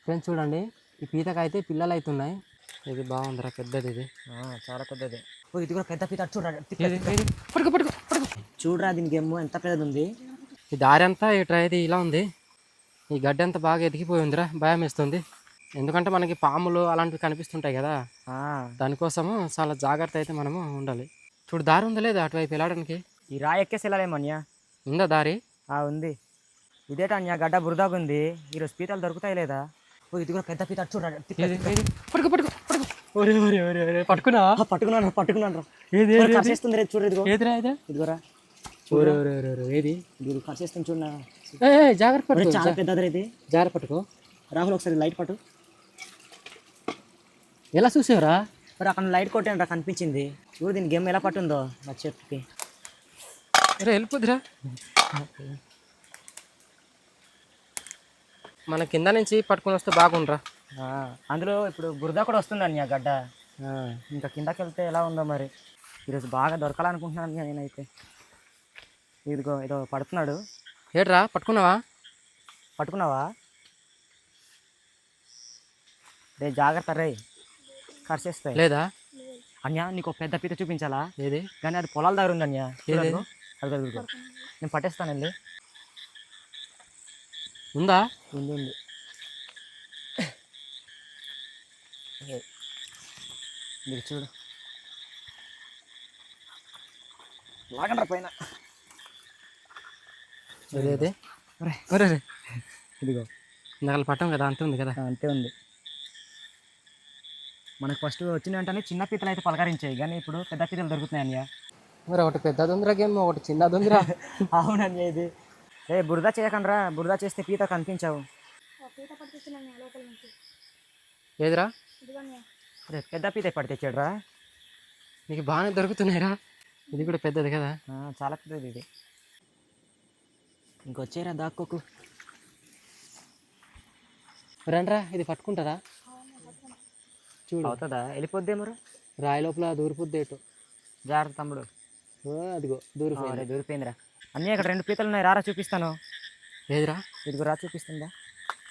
Friends చూడండి, ఈ పీతకైతే పిల్లలు అవుతున్నాయి. ఇది బాగుందిరా, పెద్దది ఇది. చాలా పెద్దది. ఓ ఇది కూడా పెద్ద పీత చూడరా. ఏది ఏది? పడుకో పడుకో పడుకో. చూడరా దీనికి ఏమో ఎంత పెద్దది ఉంది. ఈ దారి అంతా ఇట్లా ఇది ఇలా ఉంది. ఈ గడ్డి అంతా బాగా ఎదిగిపోయి ఉందిరా, భయం వేస్తుంది. ఎందుకంటే మనకి పాములు అలాంటివి కనిపిస్తుంటాయి కదా, దానికోసము చాలా జాగ్రత్త అయితే మనము ఉండాలి. చూడు దారి ఉందా లేదా అటువైపు వెళ్ళడానికి? ఈ రాయి ఎక్కేసి వెళ్ళాలేమన్యా. ఉందా దారి? ఉంది. ఇదేటన్యా గడ్డ బురదాగా ఉంది. ఈరోజు పీతలు దొరుకుతాయి లేదా? ఓ ఇది కూడా పెద్ద పీత చూడరా. ఏది ఏది? పడుకో పడుకో పడుకో. ఒరే ఒరే ఒరే ఒరే, పట్టుకున్నావా? పట్టుకున్నాను. ఏది ఏది కరిచేస్తుంది రేపు చూడు. ఇదిగో ఏదిరా ఇది? ఇదిగోరా. ఒరే ఒరే ఒరే ఒరే, ఏది? ఇది కరిచేస్తుంది చూడనా. జాగ్రత్త పట్టుకో, చాలా పెద్దది ఇది. జాగ్రత్త పట్టుకో. రాహుల్ ఒకసారి లైట్ పట్టు. ఎలా చూసావురా? మరి అక్కడ లైట్ కొట్టాను కనిపించింది. చూడు దీని గేమ్ ఎలా పట్టుందో నా చెట్టుకి. అరే వెళ్ళిపోద్దిరా. మన కింద నుంచి పట్టుకొని వస్తే బాగుండ్రా. అందులో ఇప్పుడు బురద కూడా వస్తుంది అన్య గడ్డ. ఇంకా కిందకి వెళ్తే ఎలా ఉందో మరి. ఈరోజు బాగా దొరకాలనుకుంటున్నాను అన్య నేనైతే. ఇదిగో ఏదో పడుతున్నాడు. ఏట్రా పట్టుకున్నావా? రే జాగ్రత్త రే, కరిచేస్తాయి. లేదా అన్య నీకు ఒక పెద్ద పీత చూపించాలా? ఏది? కానీ అది పొలాల దగ్గర ఉంది అన్య. ఏది? అది నేను పట్టేస్తాను వెళ్ళి. ఉందా? ఉంది. మీరు చూడు, లాగండ్రా పైన. ఏది? ఇదిగో ఇందాక పట్టం కదా, అంతే ఉంది కదా. అంతే ఉంది. మనకు ఫస్ట్ వచ్చిన వెంటనే చిన్న పీతలు అయితే పలకరించాయి, కానీ ఇప్పుడు పెద్ద పీతలు దొరుకుతున్నాయి అన్య. మరి ఒకటి పెద్దది ఉందిరా గేమ్, ఒకటి చిన్నది ఉందిరా. అవునన్య ఇది. బురద చేయకండ్రా, బురద చేస్తే పీత కనిపించావు. ఏదిరా? అరే పెద్ద పీత పడి తెచ్చాడురా. నీకు బాగానే దొరుకుతున్నాయిరా. ఇది కూడా పెద్దది కదా. చాలా పెద్దది ఇది. ఇంకొచ్చేరా దాక్కోకు. రండ్రా, ఇది పట్టుకుంటారా? చూడు అవుతుందా? వెళ్ళిపోద్దే మరి. రాయి లోపల దూరిపోద్ది ఏటు. జాగ్రత్త తమ్ముడు. అదిగో దూరిపోయిందిరా. అన్నీ ఇక్కడ 2 పీతలు ఉన్నాయి, రారా చూపిస్తాను. ఏదిరా? ఇదిగో రా చూపిస్తుందా.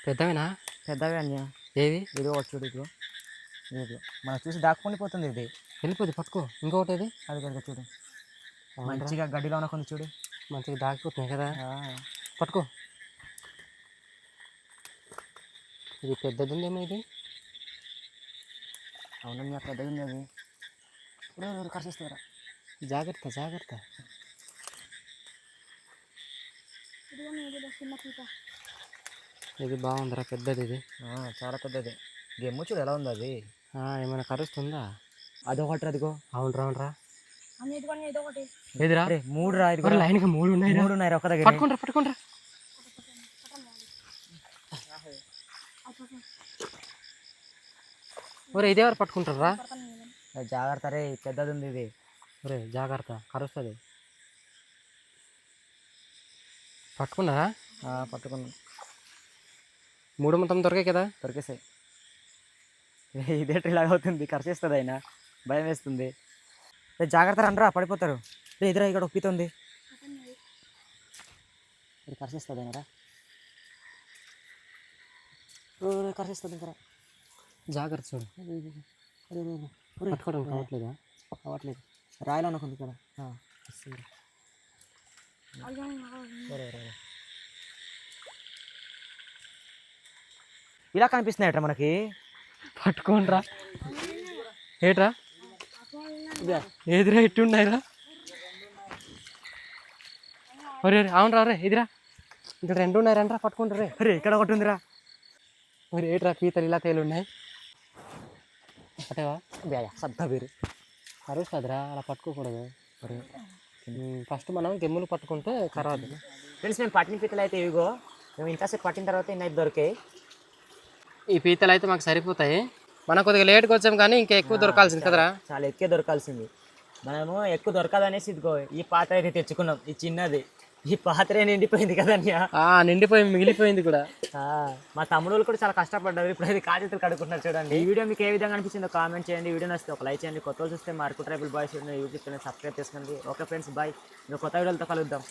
పెద్దవేనా? పెద్దవే అన్య. ఏవి? ఇదిగో చూడు. ఇదిగో మనం చూసి దాక్కొని పోతుంది ఇది. వెళ్ళిపోద్ది, పట్టుకో. ఇంకొకటి అది అది కనుక చూడు, మంచిగా గడ్డిలో కొన్ని చూడు, మంచిగా దాగిపోతున్నాయి కదా. పట్టుకో. ఇది పెద్దది ఉందేమో ఇది. అవునన్య పెద్దది ఉంది అది. ఇప్పుడు కరిచేస్తారా. జాగ్రత్త. ఇది బాగుందిరా, పెద్దది ఇది. చాలా పెద్దది. గేమ్ చూడు ఎలా ఉంది అది. ఏమైనా కరుస్తుందా? అదొకటి. అదిగో. అవునరా. ఏదిరా? 3 రా. ఇది లైన్గా 3 ఉన్నాయి. ఒక దగ్గర. పట్టుకుంటారా. ఒరే ఇదే వారు పట్టుకుంటారా? జాగ్రత్త రే, పెద్దది ఉంది ఇది. ఒరే జాగ్రత్త, కరుస్తుంది. పట్టుకున్నారా? పట్టుకున్నాను. 3 మొత్తం దొరికాయి కదా. దొరికేసాయి. ఇదే ఇలాగ అవుతుంది, కరిచేస్తుంది అయినా భయం వేస్తుంది. జాగ్రత్త రండ్రా, పడిపోతారు. ఎదురా ఇక్కడ ఒక పీత ఉంది, కరిచేస్తుంది అయినా. కరిచేస్తుంది ఇంకా. జాగ్రత్త చూడు. పట్టుకోవడం కావట్లేదు. రాయలో అనుకుంది ఇక్కడ. ఇలా కనిపిస్తున్నాయట మనకి. పట్టుకోండిరా. ఏట్రా? ఏదిరా ఎట్టున్నాయిరా? ఒరే అవునరా. రే ఇదిరా, ఇక్కడ 2 ఉన్నాయి. రండ్రా పట్టుకుంటారే. అరే ఇక్కడ ఒకటి ఉందిరా. మరి ఏట్రా పీతలు ఇలా తేలు ఉన్నాయి? అటేవా సద్దా పేరు కరుస్తుందిరా, అలా పట్టుకోకూడదు. ఫస్ట్ మనం గెమ్ములు పట్టుకుంటే కరవదు. ఫ్రెండ్స్ మేము పట్టిన పీతలు అయితే ఇవిగో, మేము ఇంతసేపు పట్టిన తర్వాత ఇన్నైతే దొరికాయి. ఈ పీతలు అయితే మాకు సరిపోతాయి. మనం కొద్దిగా లేట్గా వచ్చాం, కానీ ఇంకా ఎక్కువ దొరకాల్సింది కదరా. చాలా ఎక్కువ దొరకాల్సింది. మనము ఎక్కువ దొరకదనేసి ఇదిగో ఈ పాత్ర అయితే తెచ్చుకున్నాం. ఈ చిన్నది, ఈ పాత్ర నిండిపోయింది కదన్యా. నిండిపోయింది, మిగిలిపోయింది కూడా. మా తమ్ముడు కూడా చాలా కష్టపడ్డారు. ఇప్పుడు అయితే కాజేతులు కడుక్కుంటున్నారు చూడండి. ఈ వీడియో మీకు ఏ విధంగా అనిపించిందో కామెంట్ చేయండి. వీడియో నచ్చితే ఒక లైక్ చేయండి. కొత్త వాళ్ళు చూస్తే mark tribal boys YouTube channel subscribe చేసుకోండి. Okay friends, bye. కొత్త వీడియోలతో కలుద్దాం.